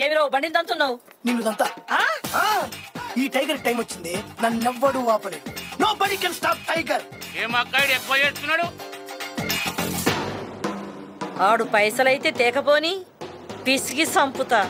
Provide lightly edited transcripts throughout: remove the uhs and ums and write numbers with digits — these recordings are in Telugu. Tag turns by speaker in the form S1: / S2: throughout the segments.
S1: ఏమిరో బండిని తంతున్నావు?
S2: నిన్ను తంతా. ఈ టైగర్ టైం వచ్చింది, నన్నెవ్వడు ఆపలేడు. Nobody can stop tiger.
S3: ఎక్కువ చేస్తున్నాడు.
S1: ఆడు పైసలైతే తేకపోని పిసిగి సంపుతా.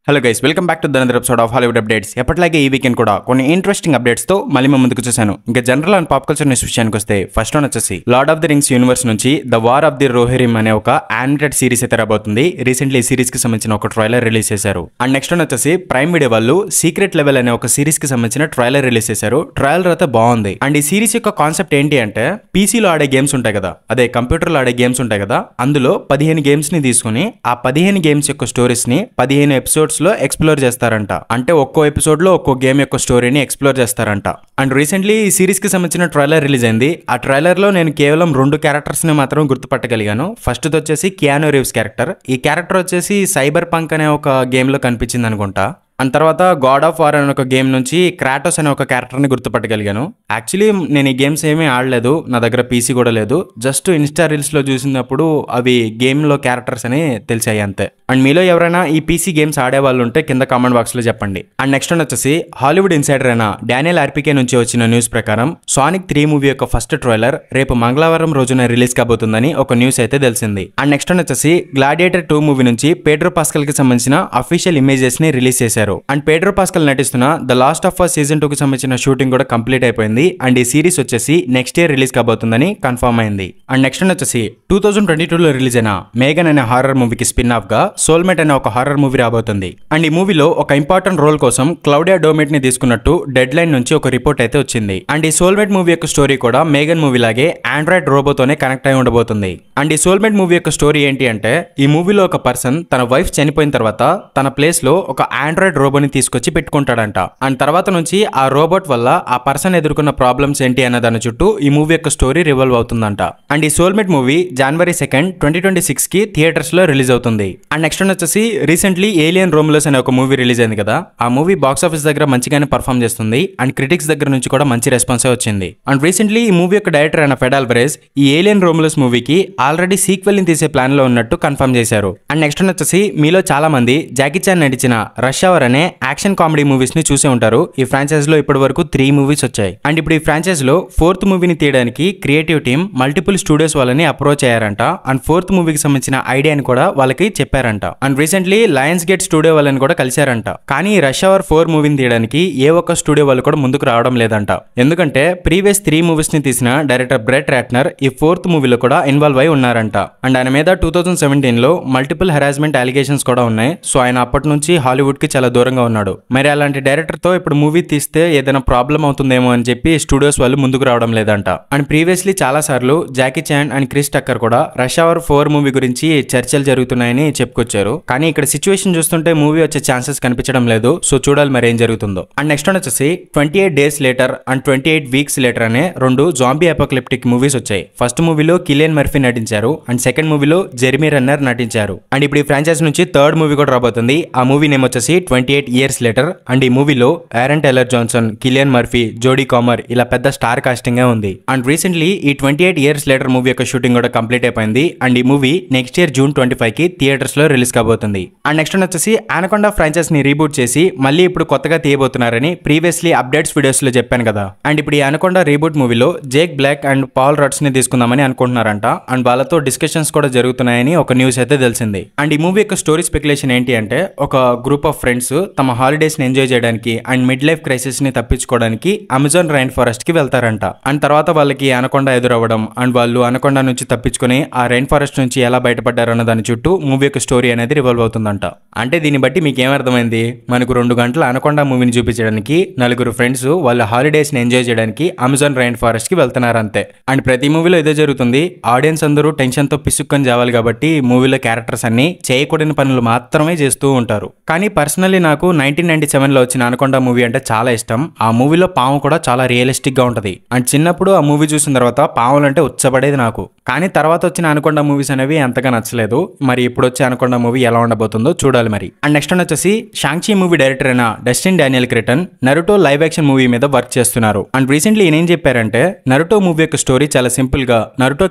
S4: Hello guys, welcome back to another episode of Hollywood updates. ఎప్పటిలాగే ఈ వీకెండ్ కూడా కొన్ని ఇంట్రెస్టింగ్ అప్డేట్స్ తో మళ్ళీ మేము ముందుకు చూసాను. ఇంకా general and pop culture news విషయానికి వస్తే ఫస్ట్ వన్ వచ్చేసి lord of the rings universe నుంచి ద వార్ ఆఫ్ ది రోహరిమ్ అనే ఒక యానిమేటెడ్ సిరీస్ అయితే రాబోతుంది. రీసెంట్లీ ఈ సిరీస్ కి సంబంధించిన ఒక ట్రైలర్ రిలీజ్ చేశారు. అండ్ నెక్స్ట్ వన్ వచ్చేసి ప్రైమ్ వీడియో వాళ్ళు సీక్రెట్ లెవెల్ అనే ఒక సిరీస్ కి సంబంధించిన ట్రైలర్ రిలీజ్ చేశారు. ట్రైలర్ అయితే బాగుంది. అండ్ ఈ సిరీస్ యొక్క కాన్సెప్ట్ ఏంటి అంటే, పీసీలో ఆడే గేమ్స్ ఉంటాయి కదా, అదే కంప్యూటర్లో ఆడే గేమ్స్ ఉంటాయి కదా, అందులో 15 గేమ్స్ ని తీసుకుని ఆ 15 గేమ్స్ యొక్క స్టోరీస్ ని 15 ఎపిసోడ్స్ లో ఎక్స్ప్లోర్ చేస్తారంట. అంటే ఒక్కో ఎపిసోడ్ లో ఒక్కో గేమ్ యొక్క స్టోరీని ఎక్స్ప్లోర్ చేస్తారంట. అండ్ రీసెంట్లీ ఈ సిరీస్ కి సంబంధించిన ట్రైలర్ రిలీజ్ అయింది. ఆ ట్రైలర్ లో నేను కేవలం 2 క్యారెక్టర్స్ ని మాత్రం గుర్తుపట్టగలిగాను. ఫస్ట్ వచ్చేసి కియానూ రీవ్స్ క్యారెక్టర్. ఈ క్యారెక్టర్ వచ్చేసి సైబర్ పంక్ అనే ఒక గేమ్ లో కనిపించింది అనుకుంటా. అండ్ తర్వాత గాడ్ ఆఫ్ వార్ అనే ఒక గేమ్ నుంచి క్రాటోస్ అనే ఒక క్యారెక్టర్ని గుర్తుపట్టగలిగాను. యాక్చువల్లీ నేను ఈ గేమ్స్ ఏమీ ఆడలేదు, నా దగ్గర పీసీ కూడా లేదు. జస్ట్ ఇన్స్టా రీల్స్లో చూసినప్పుడు అవి గేమ్లో క్యారెక్టర్స్ అని తెలిసాయి అంతే. అండ్ మీలో ఎవరైనా ఈ పీసీ గేమ్స్ ఆడే వాళ్ళు ఉంటే కింద కామెంట్ బాక్స్లో చెప్పండి. అండ్ నెక్స్ట్ వచ్చేసి హాలీవుడ్ ఇన్సైడర్ అయిన డానియల్ ఆర్పికే నుంచి వచ్చిన న్యూస్ ప్రకారం సానిక్ 3 మూవీ యొక్క ఫస్ట్ ట్రైలర్ రేపు మంగళవారం రోజున రిలీజ్ కాబోతుందని ఒక న్యూస్ అయితే తెలిసింది. అండ్ నెక్స్ట్ వచ్చేసి గ్లాడియేటర్ 2 మూవీ నుంచి పెడ్రో పాస్కల్ కి సంబంధించిన అఫీషియల్ ఇమేజెస్ ని రిలీజ్ చేశారు. అండ్ పెడ్రో పాస్కల్ నటిస్తున్న the last of us season 2 కి సంబంధించిన షూటింగ్ కూడా కంప్లీట్ అయిపోయింది. అండ్ ఈ సిరీస్ వచ్చేసి నెక్స్ట్ ఇయర్ రిలీజ్ కాబోతుందని కన్ఫర్మ్ అయింది. అండ్ నెక్స్ట్ వచ్చేసి 2022లో రిలీజ్ అయిన మేఘన్ అనే హారర్ మూవీకి స్పిన్ ఆఫ్ గా సోల్మేట్ అనే ఒక హారర్ మూవీ రాబోతుంది. అండ్ ఈ మూవీలో ఒక ఇంపార్టెంట్ రోల్ కోసం క్లౌడియా డోమెట్ ని తీసుకున్నట్టు డెడ్ లైన్ నుంచి ఒక రిపోర్ట్ అయితే వచ్చింది. అండ్ ఈ సోల్మేట్ మూవీ యొక్క స్టోరీ కూడా మేఘన్ మూవీ లాగే ఆండ్రాయిడ్ రోబోతోనే కనెక్ట్ అయి ఉండబోతుంది. అండ్ ఈ సోల్మేట్ మూవీ యొక్క స్టోరీ ఏంటి అంటే, ఈ మూవీలో ఒక పర్సన్ తన వైఫ్ చనిపోయిన తర్వాత తన ప్లేస్ లో ఒక ఆండ్రాయిడ్ రోబోని తీసుకొచ్చి పెట్టుకుంటాడంట. అండ్ తర్వాత నుంచి ఆ రోబోట్ వల్ల ఆ పర్సన్ ఎదుర్కొన్న ప్రాబ్లమ్స్ ఏంటి అన్న దాని చుట్టూ ఈ మూవీ యొక్క స్టోరీ రివాల్వ్ అవుతుందంట. అండ్ ఈ సోల్మేట్ మూవీ జనవరి 2, 2026 కి థియేటర్స్ లో రిలీజ్ అవుతుంది. అండ్ నెక్స్ట్ వచ్చేసి రీసెంట్లీ ఏలియన్ రోములస్ అనే ఒక మూవీ రిలీజ్ అయింది కదా, ఆ మూవీ బాక్స్ ఆఫీస్ దగ్గర మంచిగానే పర్ఫామ్ చేస్తుంది. అండ్ క్రిటిక్స్ దగ్గర నుంచి కూడా మంచి రెస్పాన్స్ వచ్చింది. అండ్ రీసెంట్లీ ఈ మూవీ యొక్క డైరెక్టర్ అయిన ఫెడ్ ఆల్వరేజ్ ఈ ఏలియన్ రోములస్ మూవీకి ఆల్రెడీ సీక్వెల్ ని తీసే ప్లాన్ లో ఉన్నట్టు కన్ఫర్మ్ చేశారు. అండ్ నెక్స్ట్ వచ్చేసి మీలో చాలా మంది జాకీ చాన్ నటించిన రష్ అవర్ అనే యాక్షన్ కామెడీ మూవీస్ ని చూసే ఉంటారు. ఈ ఫ్రాంచైజ్ లో ఇప్పటి వరకు 3 మూవీస్ వచ్చాయి. అండ్ ఇప్పుడు ఈ ఫ్రాంచైజ్ లో 4th మూవీని తీయడానికి క్రియేటివ్ టీమ్ మల్టిపుల్ స్టూడియోస్ వాళ్ళని అప్రోచ్ అయ్యారంట. అండ్ 4th మూవీకి సంబంధించిన ఐడియాని కూడా వాళ్ళకి చెప్పారంట. And recently Lions gate studio వాళ్ళని కూడా కలిశారంట. కానీ రష్ అవర్ 4 మూవీని తీయడానికి ఏ ఒక్క స్టూడియో వాళ్ళు కూడా ముందుకు రావడం లేదంట. ఎందుకంటే ప్రీవియస్ 3 మూవీస్ ని తీసిన డైరెక్టర్ బ్రెట్ రాట్నర్ ఈ 4th మూవీలో కూడా ఇన్వాల్వ్ అయి ఉన్నారంట. అండ్ ఆయన మీద 2017లో మల్టిపుల్ హెరాస్మెంట్ అలిగేషన్స్ కూడా ఉన్నాయి. సో ఆయన అప్పటి నుంచి హాలీవుడ్ కి చాలా దూరంగా ఉన్నాడు. మరి అలాంటి డైరెక్టర్ తో ఇప్పుడు మూవీ తీస్తే ఏదైనా ప్రాబ్లం అవుతుందేమో అని చెప్పి స్టూడియోస్ వాళ్ళు ముందుకు రావడం లేదంట. అండ్ ప్రీవియస్లీ చాలా సార్లు జాకీ చాన్ అండ్ క్రిస్ టక్కర్ కూడా రష్ అవర్ 4 మూవీ గురించి చర్చలు జరుగుతున్నాయని చెప్పుకొచ్చారు. కానీ ఇక్కడ సిచ్యువేషన్ చూస్తుంటే మూవీ వచ్చే ఛాన్సెస్ కనిపించడం లేదు. సో చూడాలి మరి ఏం జరుగుతుందో. అండ్ నెక్స్ట్ వచ్చేసి 28 days later and 28 weeks later అనే 2 జాంబీ అపోకలిప్టిక్ మూవీస్ వచ్చాయి. ఫస్ట్ మూవీలో కిలియన్ మర్ఫీ నటించారు. అండ్ సెకండ్ మూవీలో జెర్మీ రన్నర్ నటించారు. అండ్ ఇప్పుడు ఈ ఫ్రాంచైజ్ నుంచి 3rd మూవీ కూడా రాబోతుంది. ఆ మూవీ నేమ్ వచ్చేసి 28 ఇయర్స్ లేటర్. అండ్ ఈ మూవీలో Aaron Taylor Johnson, Cillian Murphy, Jodie Comer ఇలా పెద్ద స్టార్ కాస్టింగ్ ఉంది. అండ్ రీసెంట్లీ ఈ 28 ఇయర్స్ లేటర్ మూవీ యొక్క షూటింగ్ కూడా కంప్లీట్ అయిపోయింది. అండ్ ఈ మూవీ నెక్స్ట్ ఇయర్ June 25 కి థియేటర్స్ లో రిలీజ్ కాబోతుంది. అండ్ నెక్స్ట్ వచ్చేసి అనకొండా ఫ్రాంచైజ్ ని రీబూట్ చేసి మళ్ళీ ఇప్పుడు కొత్తగా తీయబోతున్నారని ప్రీవియస్లీ అప్డేట్స్ వీడియోస్ లో చెప్పాను కదా. అండ్ ఇప్పుడు ఈ అనకొండా రీబూట్ మూవీలో జేక్ బ్లాక్ అండ్ పాల్ రడ్స్ ని తీసుకుందామని అనుకుంటున్నారంట. అండ్ వాళ్ళతో డిస్కషన్స్ కూడా జరుగుతున్నాయని ఒక న్యూస్ అయితే తెలిసింది. అండ్ ఈ మూవీ యొక్క స్టోరీ స్పెక్యులేషన్ ఏంటి అంటే, ఒక గ్రూప్ ఆఫ్ ఫ్రెండ్స్ తమ హాలిడేస్ ని ఎంజాయ్ చేయడానికి అండ్ మిడ్ లైఫ్ క్రైసిస్ ని తప్పించుకోవడానికి అమెజాన్ రైన్ ఫారెస్ట్ కి వెళ్తారంట. అండ్ తర్వాత వాళ్ళకి అనకొండ ఎదురవ్వడం అండ్ వాళ్ళు అనకొండ నుంచి తప్పించుకుని ఆ రైన్ ఫారెస్ట్ నుంచి ఎలా బయటపడ్డారన్న దాని చుట్టూ మూవీ యొక్క స్టోరీ అనేది రివాల్వ్ అవుతుందంట. అంటే దీన్ని బట్టి మీకు ఏమర్థమైంది, మనకు 2 గంటల అనకొండ మూవీని చూపించడానికి 4 ఫ్రెండ్స్ వాళ్ళ హాలిడేస్ ని ఎంజాయ్ చేయడానికి అమెజాన్ రైన్ ఫారెస్ట్ కి వెళ్తున్నారు అంతే. అండ్ ప్రతి మూవీలో ఇదే జరుగుతుంది. ఆడియన్స్ అందరూ టెన్షన్ తో పిసుక్కొని చావాలి కాబట్టి మూవీలో క్యారెక్టర్స్ అన్ని చేయకూడని పనులు మాత్రమే చేస్తూ ఉంటారు. కానీ పర్సనల్లీ నాకు 1997లో వచ్చిన అనకొండ మూవీ అంటే చాలా ఇష్టం. ఆ మూవీలో పాము కూడా చాలా రియలిస్టిక్ గా ఉంటది. అండ్ చిన్నప్పుడు ఆ మూవీ చూసిన తర్వాత పాములంటే ఉచ్చబడేది నాకు. కానీ తర్వాత వచ్చిన అనకొండ మూవీస్ అనేవి అంతగా నచ్చలేదు. మరి ఇప్పుడు వచ్చే అనకొండ మూవీ ఎలా ఉండబోతుందో చూడాలి మరి. అండ్ నెక్స్ట్ వచ్చేసి షాంగ్-చి మూవీ డైరెక్టర్ అయిన Destin Daniel Cretton Naruto live action movie మీద వర్క్ చేస్తున్నారు. అండ్ రీసెంట్లీ ఈయన ఏం చెప్పారంటే నరుటో మూవీ యొక్క స్టోరీ చాలా సింపుల్ గా నరుటో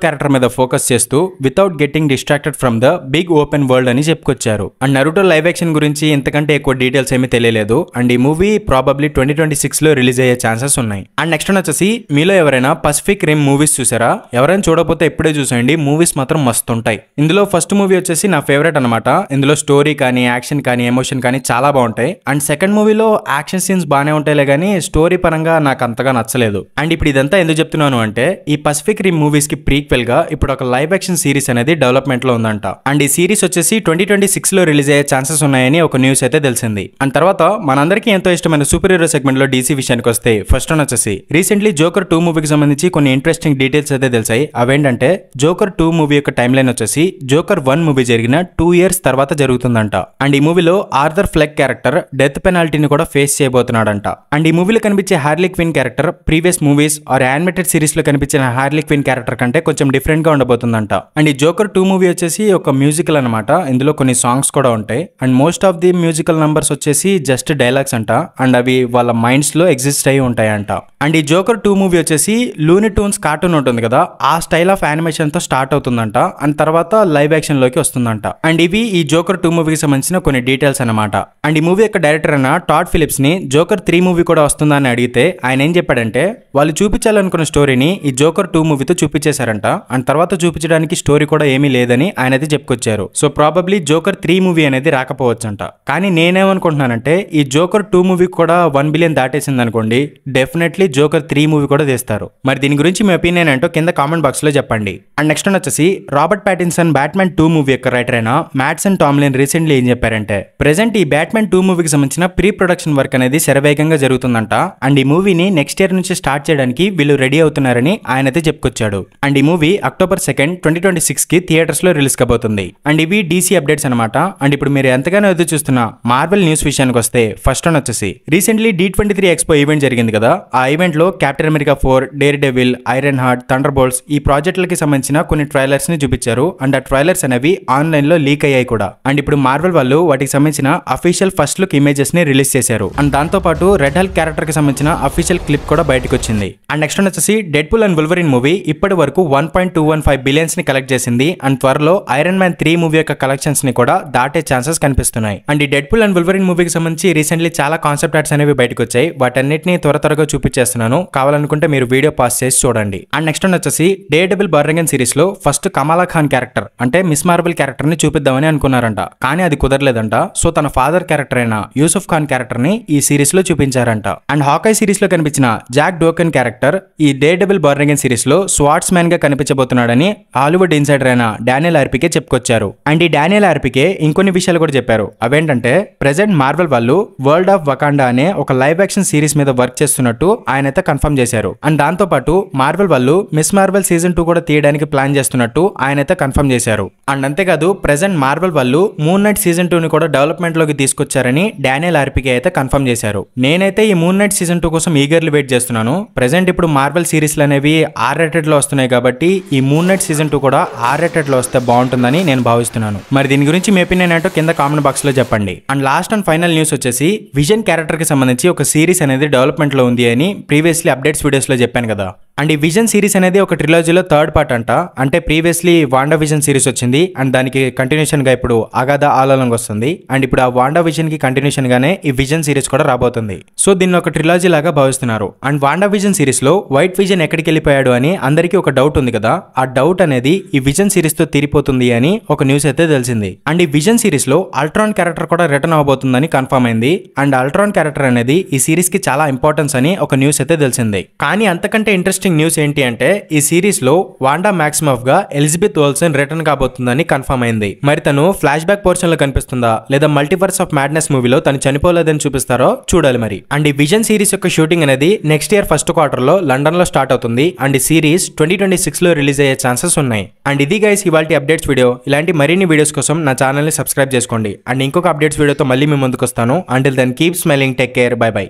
S4: క్యారెక్టర్ మీద ఫోకస్ చేస్తూ without getting distracted from the big open world అని చెప్పుకొచ్చారు. అండ్ నరుటో లైవ్ యాక్షన్ గురించి ఇంతకంటే ఎక్కువ డీటెయిల్స్ ఏమీ తెలియలేదు. అండ్ ఈ మూవీ ప్రాబబ్లీ 2026 లో రిలీజ్ అయ్యే ఛాన్సెస్ ఉన్నాయి. అండ్ నెక్స్ట్ వచ్చేసి మీలో ఎవరైనా పసిఫిక్ రిమ్ మూవీస్ చూసారా? ఎవరైనా చూడకపోతే ఇప్పుడే చూసేయండి, మూవీస్ మాత్రం మస్తు ఉంటాయి. ఇందులో ఫస్ట్ మూవీ వచ్చేసి నా ఫేవరెట్ అనమాట. ఇందులో స్టోరీ కానీ యాక్షన్ కానీ ఎమోషన్ కానీ చాలా బాగుంటాయి. అండ్ సెకండ్ మూవీలో యాక్షన్ సీన్స్ బాగానే ఉంటాయిలే కానీ స్టోరీ పరంగా నాకు అంతగా నచ్చలేదు. అండ్ ఇప్పుడు ఇదంతా ఎందుకు చెప్తున్నాను అంటే ఈ పసిఫిక్ రిమ్ మూవీస్ కి ప్రీక్వెల్ గా ఇప్పుడు ఒక లైవ్ యాక్షన్ సిరీస్ అనేది డెవలప్మెంట్ లో ఉందంట. అండ్ ఈ సిరీస్ వచ్చేసి 2026 లో రిలీజ్ అయ్యే ఛాన్సెస్ ఉన్నాయని ఒక న్యూస్ అయితే తెలిసింది. అండ్ తర్వాత మనందరికీ ఎంతో ఇష్టమైన సూపర్ హీరో సెగ్మెంట్ లో డీసీ విషయానికి వస్తే ఫస్ట్ వన్ వచ్చేసి రీసెంట్లీ జోకర్ 2 మూవీకి సంబంధించి కొన్ని ఇంట్రెస్టింగ్ డీటెయిల్స్ అయితే తెలిసాయి. అవేంటంటే జోకర్ 2 మూవీ యొక్క టైమ్ లైన్ వచ్చేసి జోకర్ 1 మూవీ జరిగిన 2 years తర్వాత జరుగుతుందంట. అండ్ ఈ మూవీలో ఆర్థర్ ఫ్లెక్ క్యారెక్టర్ డెత్ పెనాల్టీని కూడా ఫేస్ చేయబోతున్నాడంట. అండ్ ఈ మూవీలో కనిపించే Harley Quinn character previous movies or animated series లో కనిపించిన హార్లీ క్విన్ క్యారెక్టర్ కంటే కొంచెం డిఫరెంట్ గా ఉండబోతుందంట. అండ్ ఈ జోకర్ 2 మూవీ వచ్చేసి ఒక మ్యూజికల్ అనమాట. ఇందులో కొన్ని సాంగ్స్ కూడా ఉంటాయి. And most of the musical numbers వచ్చేసి జస్ట్ డైలాగ్స్ అంట. అండ్ అవి వాళ్ళ మైండ్స్ లో ఎగ్జిస్ట్ అయి ఉంటాయంట. అండ్ ఈ జోకర్ 2 మూవీ వచ్చేసి లూనీ టూన్స్ కార్టూన్ ఉంటుంది కదా, ఆ స్టైల్ ఆఫ్ యానిమేషన్ తో స్టార్ట్ అవుతుందంట. అండ్ తర్వాత లైవ్ యాక్షన్ లోకి వస్తుందంట. అండ్ ఇవి ఈ జోకర్ 2 మూవీకి సంబంధించిన కొన్ని డీటెయిల్స్ అనమాట. అండ్ ఈ మూవీ యొక్క డైరెక్టర్ అయిన టాడ్ ఫిలిప్స్ ని జోకర్ 3 మూవీ కూడా వస్తుందా అని అడిగితే ఆయన ఏం చెప్పాడంటే వాళ్ళు చూపించాలనుకున్న స్టోరీని ఈ జోకర్ 2 మూవీతో చూపించేశారంట. అండ్ తర్వాత చూపించడానికి స్టోరీ కూడా ఏమీ లేదని ఆయన అయితే చెప్పుకొచ్చారు. సో ప్రాబబ్లీ జోకర్ 3 మూవీ అనేది రాకపోవచ్చంట. కానీ నేనేమనుకుంటున్నానంటే ఈ జోకర్ 2 మూవీ కూడా 1 బిలియన్ దాటేసింది అనుకోండి, డెఫినెట్లీ జోకర్ 3 మూవీ కూడా తీస్తారు. మరి దీని గురించి మీ ఒపీనియన్ ఏంటో కింద కామెంట్ బాక్స్ లో చెప్పండి. అండ్ నెక్స్ట్ వచ్చేసి రాబర్ట్ ప్యాటిన్సన్ బ్యాట్మెన్ 2 మూవీ యొక్క రైటర్ అయిన మ్యాట్సన్ టామ్లిన్ రీసెంట్లీ ఏం చెప్పారంటే ప్రెసెంట్ ఈ బ్యాట్మెన్ 2 మూవీకి సంబంధించిన ప్రీ ప్రొడక్షన్ వర్క్ అనేది శరవేగంగా జరుగుతుందంట. అండ్ ఈ మూవీని నెక్స్ట్ ఇయర్ నుంచి స్టార్ట్ చేయడానికి వీళ్ళు రెడీ అవుతున్నారని ఆయన అయితే చెప్పుకొచ్చాడు. అండ్ ఈ మూవీ October 2nd 2026 కి థియేటర్స్ లో రిలీజ్ కాబోతుంది. అండ్ ఇవి డీసీ అప్డేట్స్ అనమాట. అండ్ ఇప్పుడు మీరు ఎంతగానో ఎదురు చూస్తున్న మార్వెల్ న్యూస్ విషయానికి వస్తే ఫస్ట్ వన్ వచ్చేసి రీసెంట్లీ D23 ఎక్స్పో ఈవెంట్ జరిగింది కదా, ఆ ఈవెంట్ లో captain America 4, dare devil, iron heart, thunder bolts ఈ ప్రాజెక్టులకి సంబంధించిన కొన్ని ట్రైలర్స్ ని చూపించారు. అండ్ ఆ ట్రైలర్స్ అనేవి ఆన్లైన్ లో లీక్ అయ్యాయి కూడా. అండ్ ఇప్పుడు మార్వెల్ వాళ్ళు వాటికి సంబంధించిన అఫీషియల్ ఫస్ట్ లుక్ ఇమేజెస్ ని రిలీజ్ చేశారు. అండ్ దాంతో పాటు రెడ్ హల్క్ క్యారెక్టర్ కి సంబంధించిన అఫీషియల్ క్లిప్ కూడా బయటకు వచ్చింది. అండ్ నెక్స్ట్ వచ్చేసి డెడ్పూల్ అండ్ వల్వరిన్ మూవీ ఇప్పటి వరకు 1.215 బిలియన్స్ ని కలెక్ట్ చేసింది. అండ్ త్వరలో ఐరన్ మ్యాన్ 3 మూవీ యొక్క కలెక్షన్స్ ని కూడా దాటే ఛాన్సెస్ కనిపిస్తున్నాయి. అండ్ ఈ డెడ్పూల్ అండ్ వల్వరిన్ మూవీకి సంబంధించి రీసెంట్లీ చాలా కాన్సెప్ట్ ఆర్ట్స్ అనేవి బయటకు వచ్చాయి. వాటన్నిటిని త్వరగా చూపించేస్తున్నాను, కావాలనుకుంటే మీరు వీడియో పాస్ చేసి చూడండి. అండ్ నెక్స్ట్ వచ్చేసి డేర్ డెవిల్ బార్గెన్ సిరీస్ లో ఫస్ట్ కమలా ఖాన్ క్యారెక్టర్ అంటే మిస్ మార్వెల్ క్యారెక్టర్ ని చూపిద్దామని అనుకున్నారంట. కానీ అది కుదరలేదంట. సో తన ఫాదర్ క్యారెక్టర్ అయిన యూసుఫ్ ఖాన్ క్యారెక్టర్ ని ఈ సిరీస్ లో చూపించారంట. అండ్ హాకాయ్ సిరీస్ లో కనిపించిన జాక్ డోకెన్ క్యారెక్టర్ ఈ డేర్ డెవిల్ బార్గెన్ సిరీస్ లో స్వాట్స్ మ్యాన్ గా కనిపించబోతున్నాడని హాలీవుడ్ ఇన్సైడర్ అయిన డానియల్ ఆర్పికే చెప్పుకొచ్చారు. అండ్ ఈ డానియల్ ఆర్పికే ఇంకొన్ని విషయాలు కూడా చెప్పారు. అవేంటంటే ప్రెసెంట్ మార్వెల్ వాళ్ళు వరల్డ్ ఆఫ్ వకాండా అనే ఒక లైవ్ యాక్షన్ సిరీస్ మీద వర్క్ చేస్తున్నట్టు ఆయన అయితే కన్ఫర్మ్ చేశారు. అండ్ దాంతో పాటు మార్వెల్ వాళ్ళు మిస్ మార్వెల్ సీజన్ 2 కూడా తీయడానికి ప్లాన్ చేస్తున్నట్టు ఆయన అయితే కన్ఫర్మ్ చేశారు. అండ్ అంతేకాదు ప్రెసెంట్ మార్వెల్ వాళ్ళు మూన్ నైట్ సీజన్ 2 ని కూడా డెవలప్మెంట్ లోకి తీసుకొచ్చారని డానియల్ ఆర్పికే అయితే కన్ఫర్మ్ చేశారు. నేనైతే ఈ మూన్ నైట్ సీజన్ 2 కోసం ఈగర్లీ వెయిట్ చేస్తున్నాను. ప్రెసెంట్ ఇప్పుడు మార్వెల్ సిరీస్లు అనేవి R-rated లో వస్తున్నాయి కాబట్టి ఈ మూన్ నైట్ సీజన్ 2 కూడా R-rated లో వస్తే బాగుంటుందని నేను భావిస్తున్నాను. మరి దీని గురించి మీ ఒపీనియన్ ఏంటో కింద కామెంట్ బాక్స్ లో చెప్పండి. And last and final news వచ్చేసి విజన్ క్యారెక్టర్ కి సంబంధించి ఒక సిరీస్ అనేది డెవలప్మెంట్ లో ఉంది అని ప్రీవియస్లీ అప్డేట్స్ వీడియోస్ లో చెప్పాను కదా. అండ్ ఈ విజన్ సిరీస్ అనేది ఒక ట్రిలాజీలో థర్డ్ పార్ట్ అంట. అంటే ప్రీవియస్లీ వాండా విజన్ సిరీస్ వచ్చింది అండ్ దానికి కంటిన్యూషన్ గా ఇప్పుడు అగాధ ఆలోలంగ్ వస్తుంది. అండ్ ఇప్పుడు ఆ వాండా విజన్ కి కంటిన్యూషన్ గానే ఈ విజన్ సిరీస్ కూడా రాబోతుంది. సో దీన్ని ఒక ట్రిలాజీ లాగా భావిస్తున్నారు. అండ్ వాండా విజన్ సిరీస్ లో వైట్ విజన్ ఎక్కడికి వెళ్ళిపోయాడు అని అందరికీ ఒక డౌట్ ఉంది కదా, ఆ డౌట్ అనేది ఈ విజన్ సిరీస్ తో తీరిపోతుంది అని ఒక న్యూస్ అయితే తెలిసింది. అండ్ ఈ విజన్ సిరీస్ లో అల్ట్రాన్ క్యారెక్టర్ కూడా రిటర్న్ అవబోతుందని కన్ఫర్మ్ అయింది. అండ్ అల్ట్రాన్ క్యారెక్టర్ అనేది ఈ సిరీస్ కి చాలా ఇంపార్టెన్స్ అని ఒక న్యూస్ అయితే తెలిసింది. కానీ అంతకంటే ఇంట్రెస్టింగ్ న్యూస్ ఏంటి అంటే ఈ సిరీస్ లో వాండా మాక్సిమఫ్ గా ఎలిజబెత్ ఓల్సన్ రిటర్న్ కాబోతుందని కన్ఫర్మ్ అయింది. మరి తను ఫ్లాష్ బ్యాక్ పోర్షన్ లో కనిపిస్తుందా లేదా మల్టీవర్స్ ఆఫ్ మ్యాడ్నెస్ మూవీలో తను చనిపోలేదని చూపిస్తారో చూడాలి మరి. అండ్ ఈ విజన్ సిరీస్ యొక్క షూటింగ్ అనేది నెక్స్ట్ ఇయర్ ఫస్ట్ క్వార్టర్ లో లండన్ లో స్టార్ట్ అవుతుంది. అండ్ ఈ సిరీస్ 2026 లో రిలీజ్ అయ్యే ఛాన్సెస్ ఉన్నాయి. అండ్ ఇది గైస్ ఇవాల్టి అప్డేట్స్ వీడియో. ఇలాంటి మరిన్ని వీడియోస్ కోసం నా ఛానల్ ని సబ్స్క్రైబ్ చేసుకోండి. అండ్ ఇంకొక అప్డేట్స్ వీడియోతో మళ్ళీ మీ ముందుకు వస్తాను. Until then keep smiling, take care, bye by.